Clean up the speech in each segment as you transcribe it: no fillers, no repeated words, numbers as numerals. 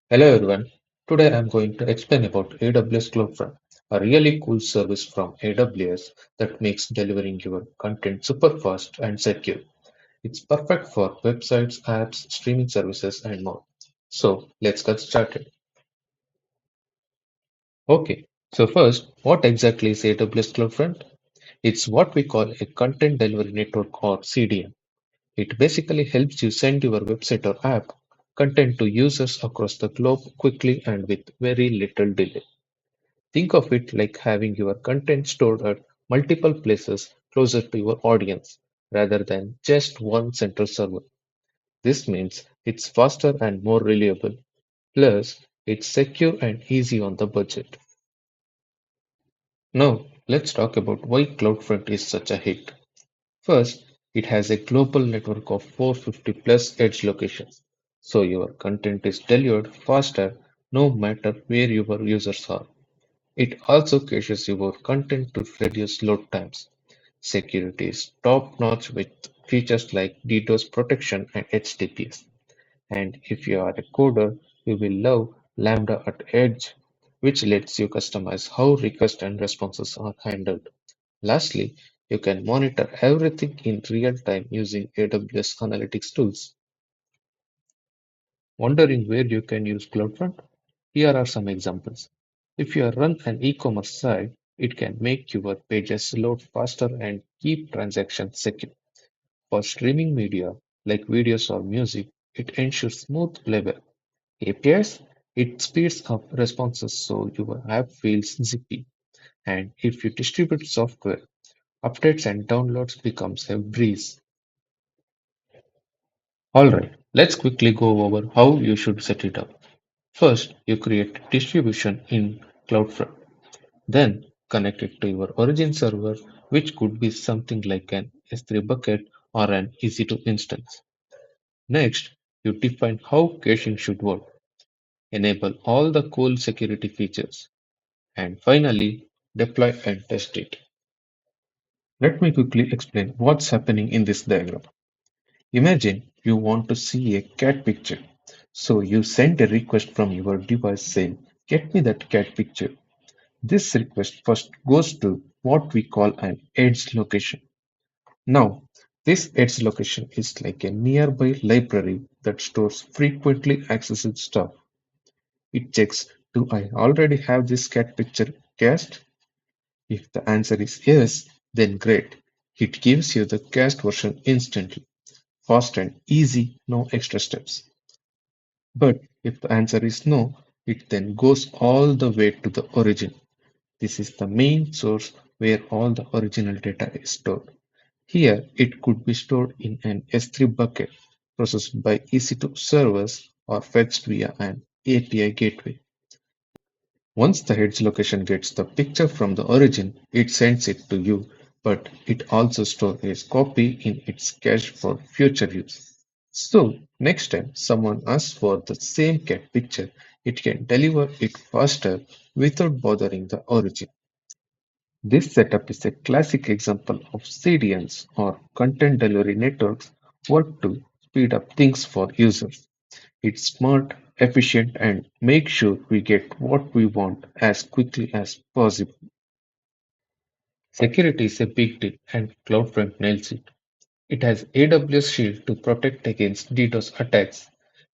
Hello everyone. Today I'm going to explain about AWS CloudFront, a really cool service from AWS that makes delivering your content super fast and secure. It's perfect for websites, apps, streaming services, and more. So let's get started. Okay, so first, what exactly is AWS CloudFront? It's what we call a content delivery network or CDN. It basically helps you send your website or app content to users across the globe quickly and with very little delay. Think of it like having your content stored at multiple places closer to your audience rather than just one central server. This means it's faster and more reliable. Plus, it's secure and easy on the budget. Now, let's talk about why CloudFront is such a hit. First, it has a global network of 450 plus edge locations, so your content is delivered faster no matter where your users are. It also caches your content to reduce load times. Security is top-notch with features like DDoS protection and HTTPS. And if you are a coder, you will love Lambda at Edge, which lets you customize how requests and responses are handled. Lastly, you can monitor everything in real time using AWS analytics tools. Wondering where you can use CloudFront? Here are some examples. If you run an e-commerce site, it can make your pages load faster and keep transactions secure. For streaming media, like videos or music, it ensures smooth playback. APIs, it speeds up responses so your app feels zippy. And if you distribute software, updates and downloads becomes a breeze. Alright, let's quickly go over how you should set it up. First, you create distribution in CloudFront. Then connect it to your origin server, which could be something like an S3 bucket or an EC2 instance. Next, you define how caching should work, enable all the cool security features, and finally, deploy and test it. Let me quickly explain what's happening in this diagram. Imagine you want to see a cat picture. So you send a request from your device saying, "Get me that cat picture." This request first goes to what we call an edge location. Now, this edge location is like a nearby library that stores frequently accessed stuff. It checks, do I already have this cat picture cached? If the answer is yes, then great. It gives you the cached version instantly, fast and easy, no extra steps. But if the answer is no, it then goes all the way to the origin. This is the main source where all the original data is stored. Here, it could be stored in an S3 bucket, processed by EC2 servers, or fetched via an API gateway. Once the head's location gets the picture from the origin, it sends it to you, but it also stores a copy in its cache for future use. So, next time someone asks for the same cat picture, it can deliver it faster without bothering the origin. This setup is a classic example of CDNs or content delivery networks work to speed up things for users. It's smart, efficient, and make sure we get what we want as quickly as possible. Security is a big deal, and CloudFront nails it. It has AWS Shield to protect against DDoS attacks,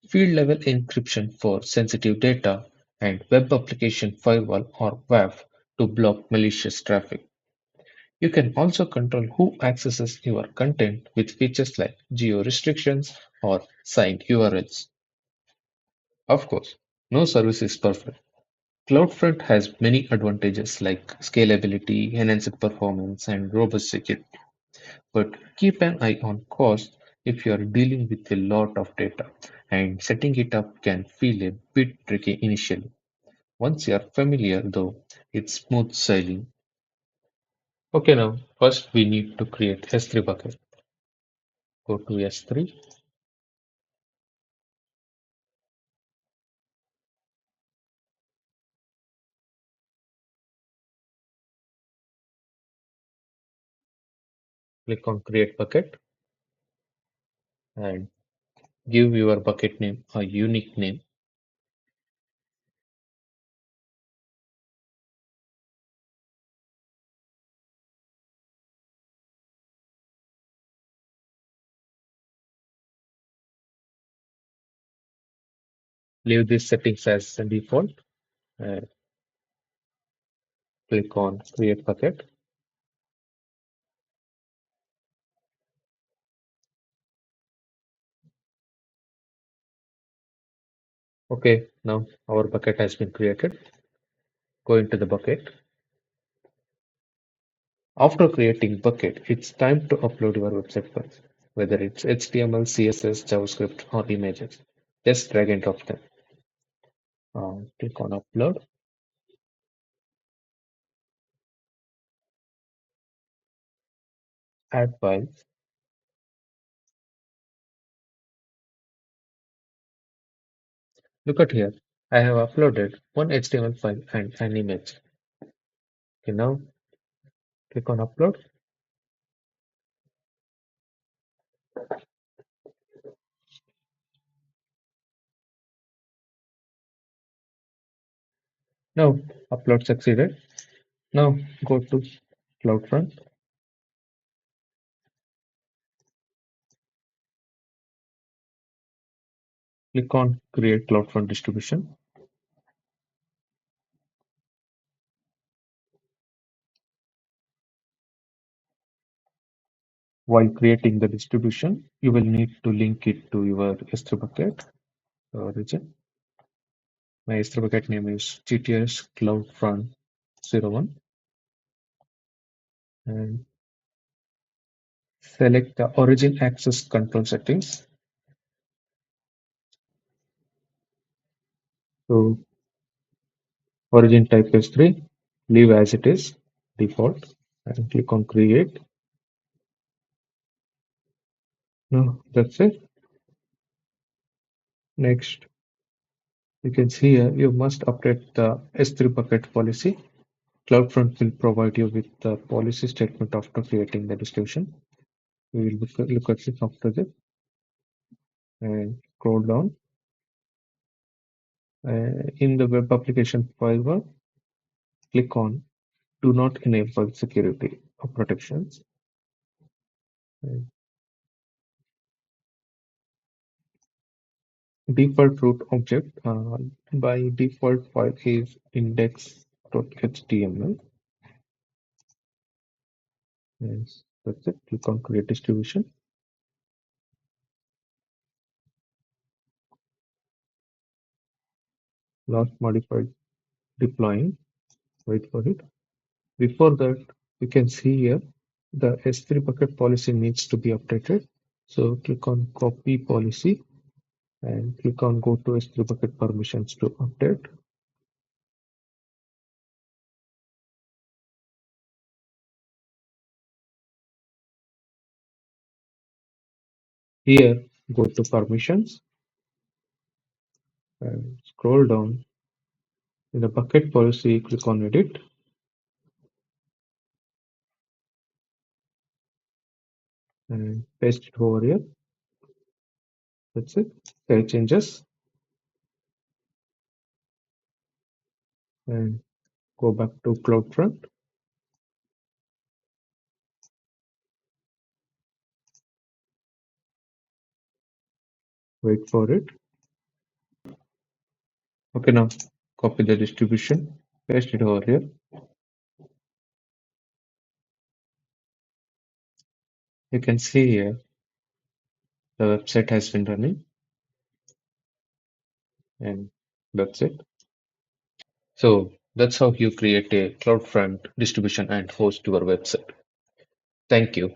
field level encryption for sensitive data, and Web Application Firewall or WAF to block malicious traffic. You can also control who accesses your content with features like geo restrictions or signed URLs. Of course, no service is perfect. CloudFront has many advantages like scalability, enhanced performance, and robust security. But keep an eye on cost if you are dealing with a lot of data, and setting it up can feel a bit tricky initially. Once you are familiar, though, it's smooth sailing. Okay, now first we need to create S3 bucket. Go to S3, click on create bucket, and give your bucket name a unique name. Leave these settings as the default and click on create bucket. Okay, now our bucket has been created. Go into the bucket. After creating bucket, it's time to upload your website files, whether it's HTML, CSS, JavaScript, or images. Just drag and drop them. Click on upload, add files. Look at here. I have uploaded one HTML file and an image. Okay, now click on upload. Now upload succeeded. Now go to CloudFront. Click on create CloudFront distribution. While creating the distribution, you will need to link it to your S3 bucket origin. My S3 bucket name is GTS CloudFront 01 and select the origin access control settings. So origin type is 3, leave as it is, default, and click on create. No, that's it. Next, you can see here you must update the S3 bucket policy. CloudFront will provide you with the policy statement after creating the distribution. We will look at it after this and scroll down. In the web application file, click on do not enable security or protections. And default root object by default file is index.html. Yes, that's it. Click on create distribution. Last modified deploying. Wait for it. Before that, you can see here the S3 bucket policy needs to be updated. So click on copy policy and click on go to S3 bucket permissions to update. Here, go to permissions and scroll down. In the bucket policy, click on edit and paste it over here. That's it. Save changes and go back to CloudFront. Wait for it. Okay, now copy the distribution, paste it over here. You can see here the website has been running and that's it. So that's how you create a CloudFront distribution and host your website. Thank you.